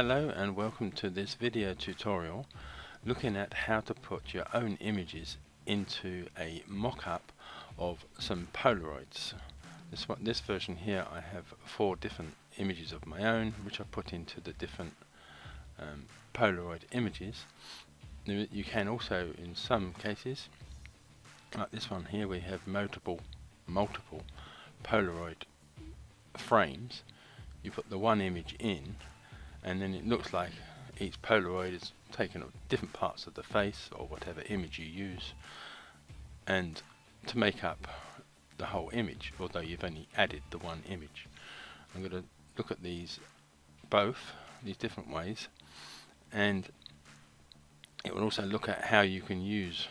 Hello and welcome to this video tutorial looking at how to put your own images into a mock-up of some Polaroids. This version here, I have 4 different images of my own which I put into the different Polaroid images. You can also, in some cases, like this one here, we have multiple Polaroid frames. You put the one image in, and then it looks like each Polaroid is taken of different parts of the face or whatever image you use, and to make up the whole image, although you've only added the one image. I'm going to look at these different ways, and it will also look at how you can use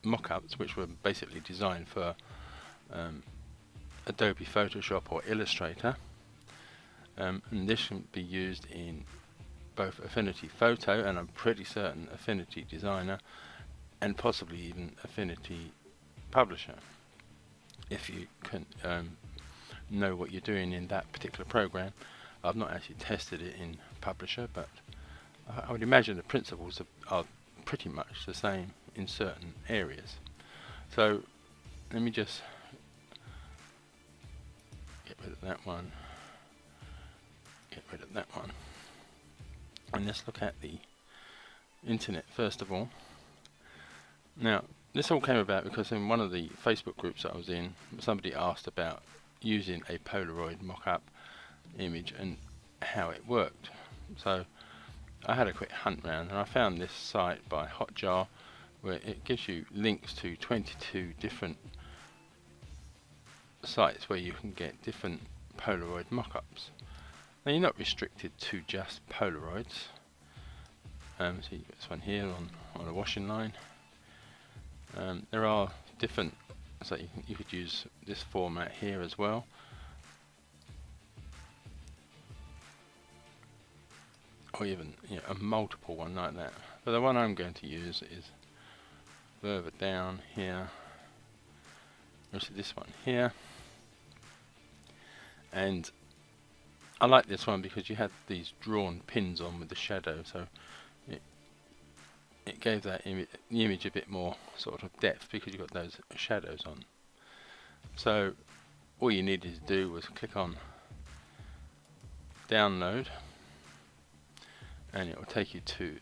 mock-ups which were basically designed for Adobe Photoshop or Illustrator. And this can be used in both Affinity Photo, and I'm pretty certain Affinity Designer, and possibly even Affinity Publisher, if you can know what you're doing in that particular program. I've not actually tested it in Publisher, but I would imagine the principles are pretty much the same in certain areas. So let me just get rid of that one. Get rid of that one, and let's look at the internet first of all. Now, this all came about because in one of the Facebook groups that I was in, somebody asked about using a Polaroid mock-up image and how it worked. So I had a quick hunt round, and I found this site by Hotjar where it gives you links to 22 different sites where you can get different Polaroid mock-ups. Now, you're not restricted to just Polaroids. So you've got this one here on a washing line. There are different, so you could use this format here as well. Or even a multiple one like that. But the one I'm going to use is further down here, which is this one here. And I like this one because you had these drawn pins on with the shadow, so it gave that the image a bit more sort of depth because you got those shadows on. So all you needed to do was click on download, and it will take you to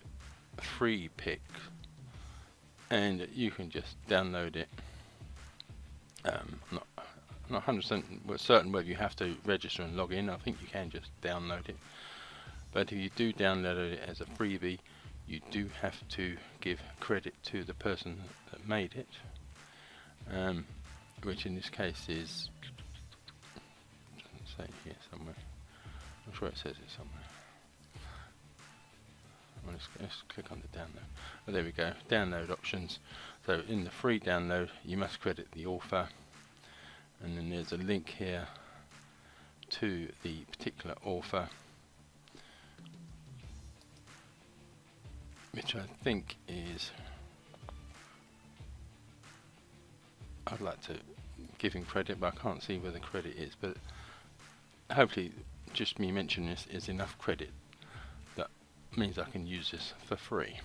Freepiker, and you can just download it. I'm not 100% certain whether you have to register and log in. I think you can just download it, but if you do download it as a freebie, you do have to give credit to the person that made it, which in this case is, doesn't say here somewhere, I'm sure it says it somewhere. Let's click on the download. Oh, there we go, download options. So in the free download you must credit the author, and then there's a link here to the particular author, which I think is, I'd like to give him credit, but I can't see where the credit is, but hopefully just me mentioning this is enough credit that means I can use this for free.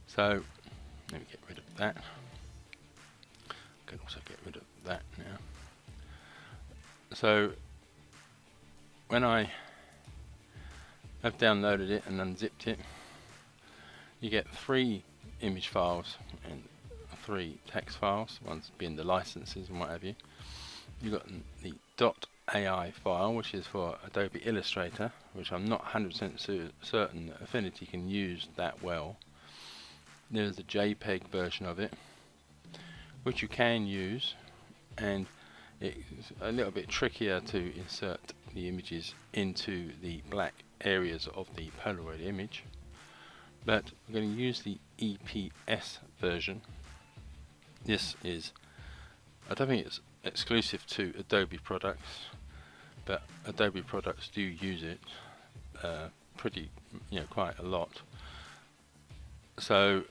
So let me get rid of that. I can also get rid of that now. So when I have downloaded it and unzipped it, you get 3 image files and 3 text files, one's being the licenses and what have you. You've got the .ai file, which is for Adobe Illustrator, which I'm not 100% certain that Affinity can use that well. There's the JPEG version of it, which you can use, and it's a little bit trickier to insert the images into the black areas of the Polaroid image. But I'm going to use the EPS version. This is, I don't think it's exclusive to Adobe products, but Adobe products do use it quite a lot. So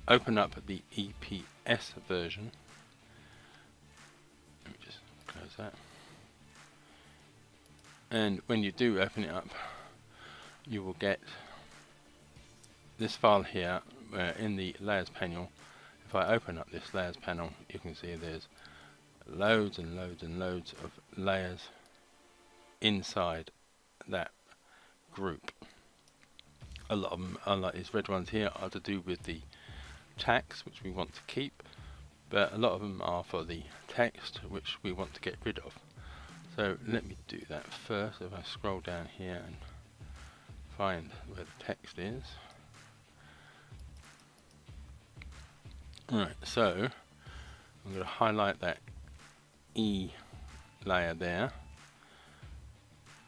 open up the EPS version. Let me just close that. And when you do open it up, you will get this file here, where in the layers panel, if I open up this layers panel, you can see there's loads and loads and loads of layers inside that group. A lot of them, unlike these red ones here, are to do with the tags which we want to keep, but a lot of them are for the text which we want to get rid of. So let me do that first. If I scroll down here and find where the text is. Right, so I'm going to highlight that E layer there,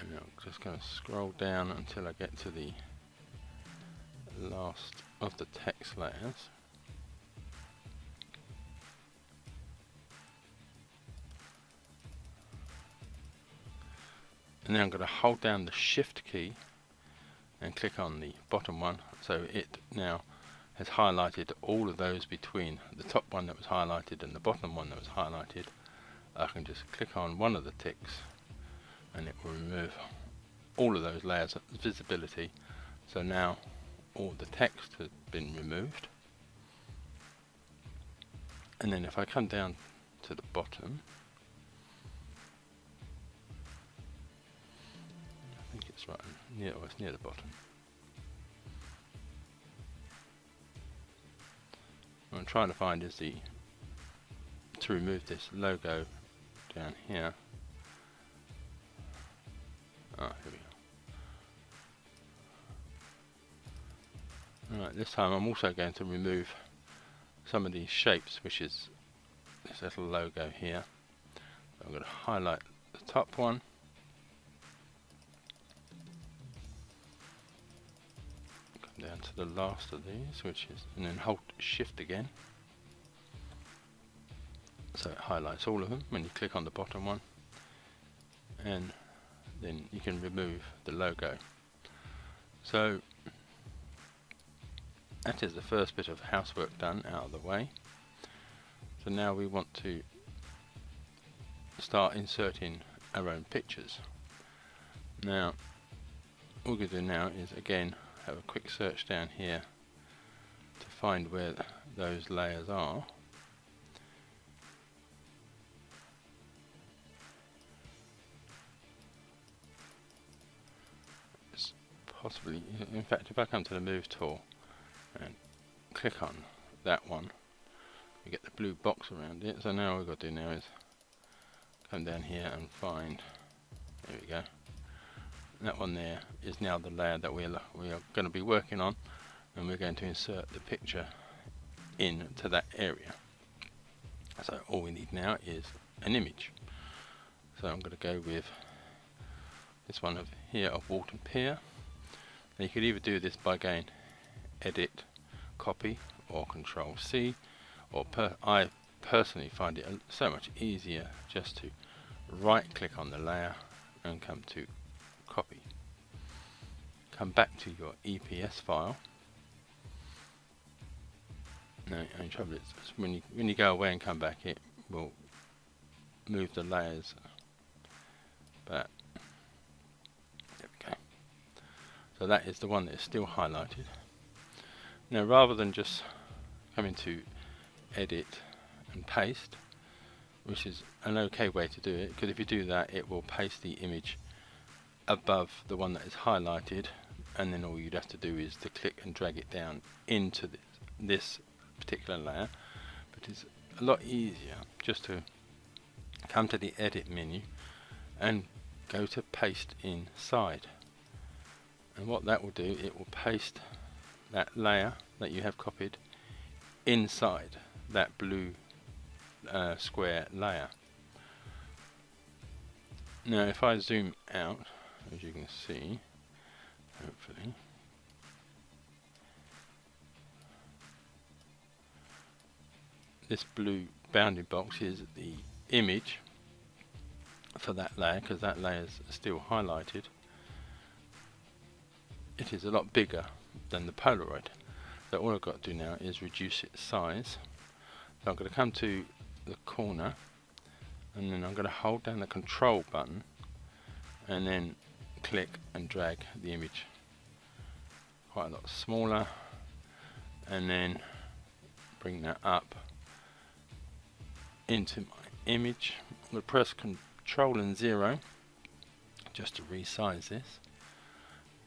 and I'm just going to scroll down until I get to the last of the text layers. And then I'm going to hold down the Shift key and click on the bottom one, so it now has highlighted all of those between the top one that was highlighted and the bottom one that was highlighted. I can just click on one of the ticks and it will remove all of those layers of visibility. So now all the text has been removed. And then if I come down to the bottom, I think it's right near, it's near the bottom. What I'm trying to find is to remove this logo down here. Ah, here we go. Alright, this time I'm also going to remove some of these shapes, which is this little logo here. So I'm going to highlight the top one. Come down to the last of these, which is, and then hold Shift again. So it highlights all of them when you click on the bottom one, and then you can remove the logo. So that is the first bit of housework done out of the way. So now we want to start inserting our own pictures. Now all we're going to do now is again have a quick search down here to find where those layers are. It's possibly, in fact, if I come to the move tool and click on that one, we get the blue box around it. So now all we've got to do now is come down here and find, there we go, that one there is now the layer that we are going to be working on, and we're going to insert the picture into that area. So all we need now is an image. So I'm going to go with this one of here of Walton Pier. And you could either do this by going Edit, Copy, or Control C, or I personally find it so much easier just to right click on the layer and come to Copy. Come back to your EPS file. Now, the trouble is when you go away and come back, it will move the layers. But there we go. So that is the one that is still highlighted. Now, rather than just coming to Edit and Paste, which is an okay way to do it, because if you do that, it will paste the image above the one that is highlighted, and then all you'd have to do is to click and drag it down into this particular layer. But it's a lot easier just to come to the Edit menu and go to Paste Inside, and what that will do, it will paste that layer that you have copied inside that blue square layer. Now if I zoom out, as you can see, hopefully, this blue bounding box is the image for that layer, because that layer is still highlighted. It is a lot bigger than the Polaroid, so all I've got to do now is reduce its size. So I'm going to come to the corner, and then I'm going to hold down the Control button and then click and drag the image quite a lot smaller, and then bring that up into my image. We'll press Control and 0 just to resize this.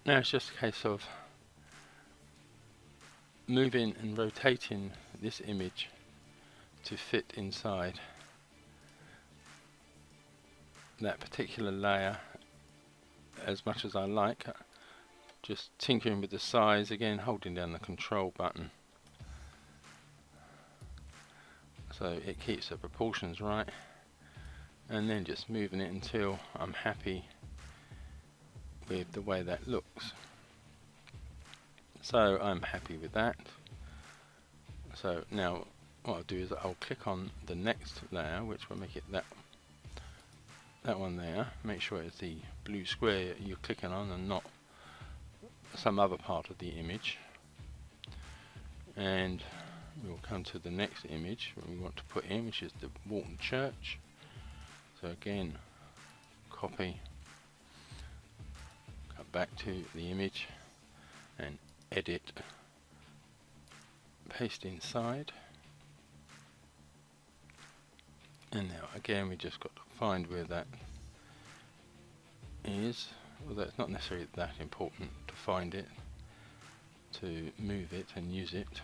Now it's just a case of moving and rotating this image to fit inside that particular layer as much as I like. Just tinkering with the size again, holding down the control button so it keeps the proportions right, and then just moving it until I'm happy with the way that looks. So I'm happy with that. So now what I'll do is I'll click on the next layer, which will make it that one there. Make sure it's the blue square you're clicking on and not some other part of the image. And we'll come to the next image we want to put in, which is the Walton Church. So again, copy, come back to the image and edit, paste inside. And now again we just got to find where that is, although it's not necessarily that important to find it, to move it and use it.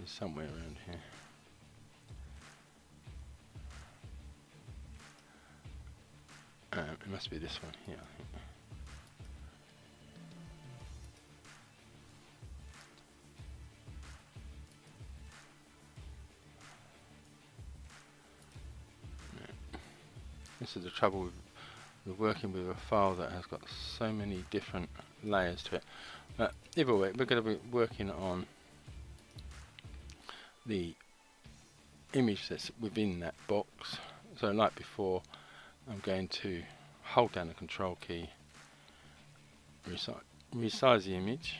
It's somewhere around here. It must be this one here, I think. This is the trouble with working with a file that has got so many different layers to it. But either way, we're going to be working on the image that's within that box. So like before, I'm going to hold down the control key, resize the image,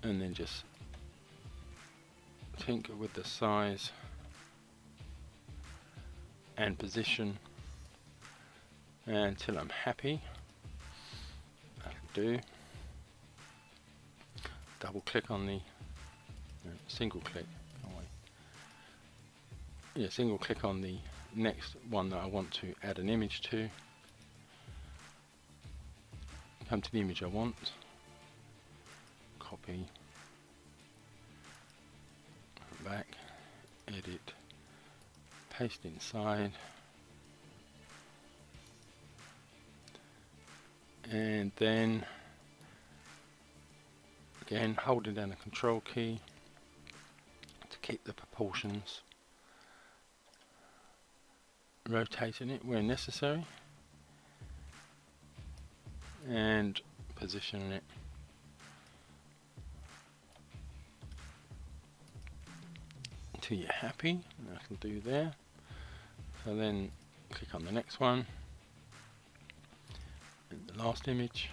and then just tinker with the size and position until I'm happy. That'll do. Double click on the single click. Oh wait. Yeah, single click on the next one that I want to add an image to. Come to the image I want. Copy. Back. Edit. Paste inside, and then again holding down the control key to keep the proportions, rotating it where necessary, and positioning it until you're happy. That'll do there. So then click on the next one, and the last image,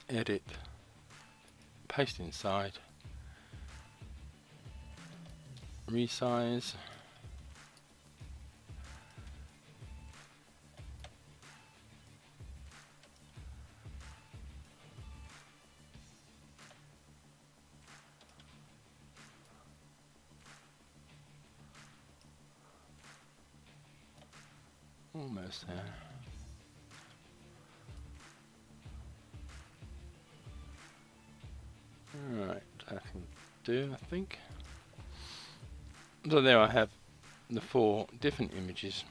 edit, paste inside, resize, almost there. Alright, that can do, I think. So there I have the 4 different images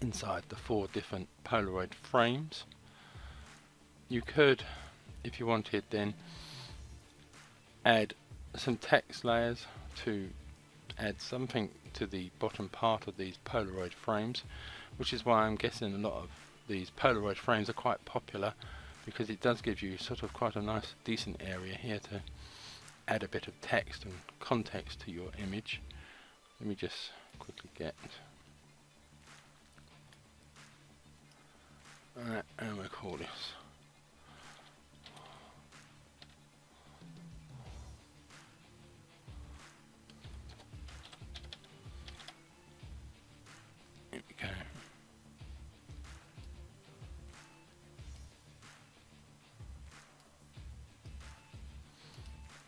inside the 4 different Polaroid frames. You could, if you wanted, then add some text layers to add something to the bottom part of these Polaroid frames, which is why I'm guessing a lot of these Polaroid frames are quite popular, because it does give you sort of quite a nice decent area here to add a bit of text and context to your image. Let me just quickly get and we'll call this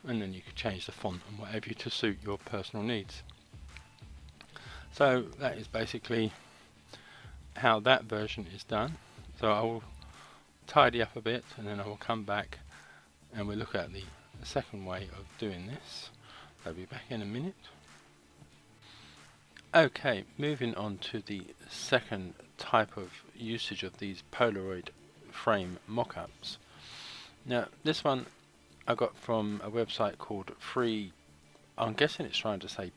and then you can change the font and whatever to suit your personal needs. So that is basically how that version is done. So I will tidy up a bit and then I will come back and we'll look at the second way of doing this. I'll be back in a minute. Okay, moving on to the second type of usage of these Polaroid frame mock-ups. Now this one I got from a website called I'm guessing it's trying to say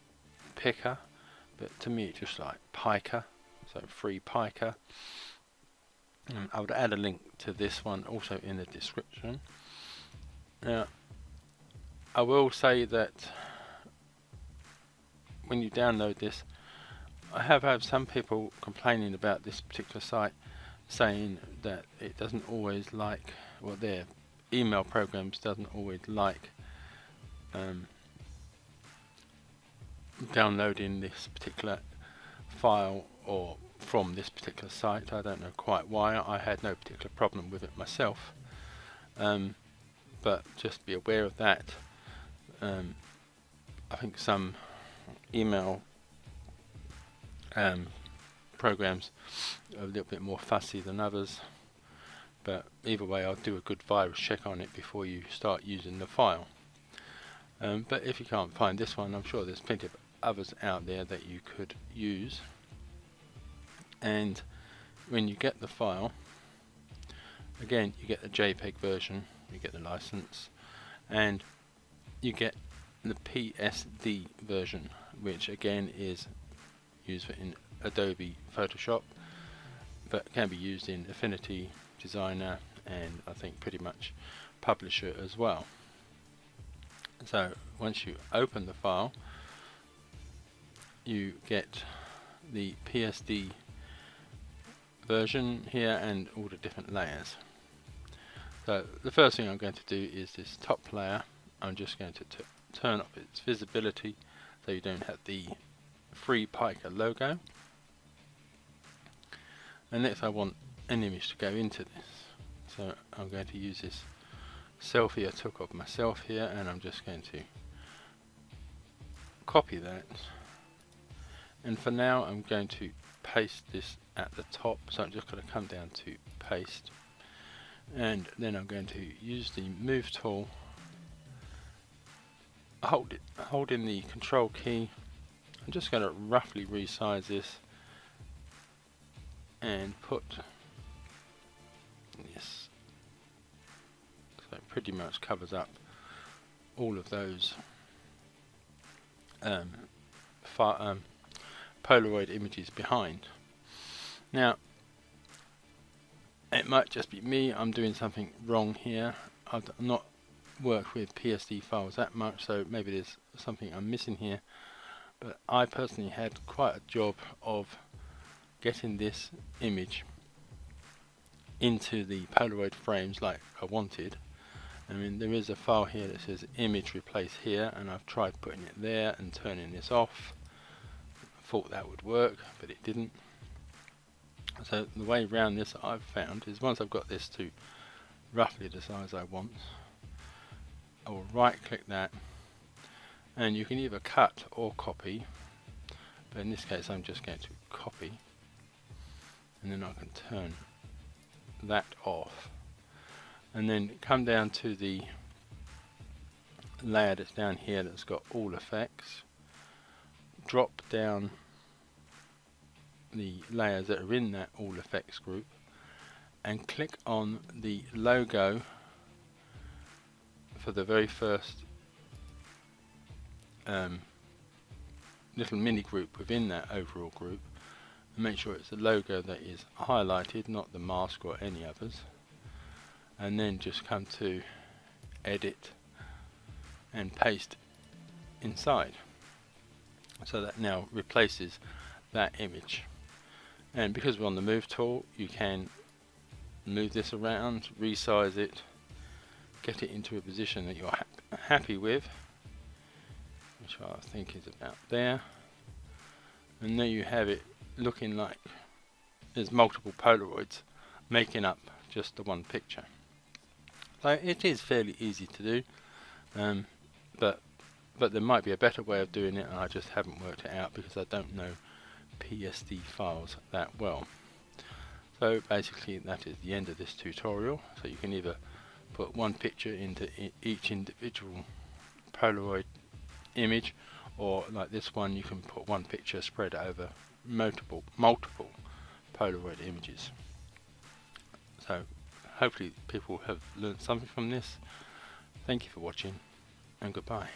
Piker, but to me it's just like Piker, so Freepiker. I would add a link to this one also in the description. Now I will say that when you download this, I have had some people complaining about this particular site, saying that it doesn't always like, well, their email programs doesn't always like downloading this particular file or from this particular site. I don't know quite why. I had no particular problem with it myself, but just be aware of that. I think some email programs are a little bit more fussy than others, but either way I'll do a good virus check on it before you start using the file. But if you can't find this one, I'm sure there's plenty of others out there that you could use. And when you get the file, again you get the JPEG version, you get the license, and you get the PSD version, which again is used in Adobe Photoshop, but can be used in Affinity Designer and I think pretty much Publisher as well. So once you open the file, you get the PSD version here and all the different layers. So the first thing I'm going to do is this top layer. I'm just going to turn off its visibility so you don't have the Freepiker logo. And next I want an image to go into this. So I'm going to use this selfie I took of myself here, and I'm just going to copy that. And for now I'm going to paste this at the top, so I'm just going to come down to paste, and then I'm going to use the move tool, holding the control key. I'm just going to roughly resize this and put this, so it pretty much covers up all of those Polaroid images behind. Now it might just be me, I'm doing something wrong here. I've not worked with PSD files that much, so maybe there's something I'm missing here, but I personally had quite a job of getting this image into the Polaroid frames like I wanted. I mean, there is a file here that says image replace here, and I've tried putting it there and turning this off. I thought that would work, but it didn't. So the way around this I've found is, once I've got this to roughly the size I want, I will right click that, and you can either cut or copy, but in this case I'm just going to copy, and then I can turn that off, and then come down to the layer that's down here that's got all effects, drop down the layers that are in that all effects group, and click on the logo for the very first little mini group within that overall group, and make sure it's the logo that is highlighted, not the mask or any others, and then just come to edit and paste inside. So that now replaces that image. And because we're on the move tool, you can move this around, resize it, get it into a position that you're happy with, which I think is about there, and there you have it looking like there's multiple Polaroids making up just the one picture. So it is fairly easy to do. but there might be a better way of doing it, and I just haven't worked it out because I don't know PSD files that well. So basically that is the end of this tutorial. So you can either put one picture into each individual Polaroid image, or like this one, you can put one picture spread over multiple Polaroid images. So hopefully people have learned something from this. Thank you for watching, and goodbye.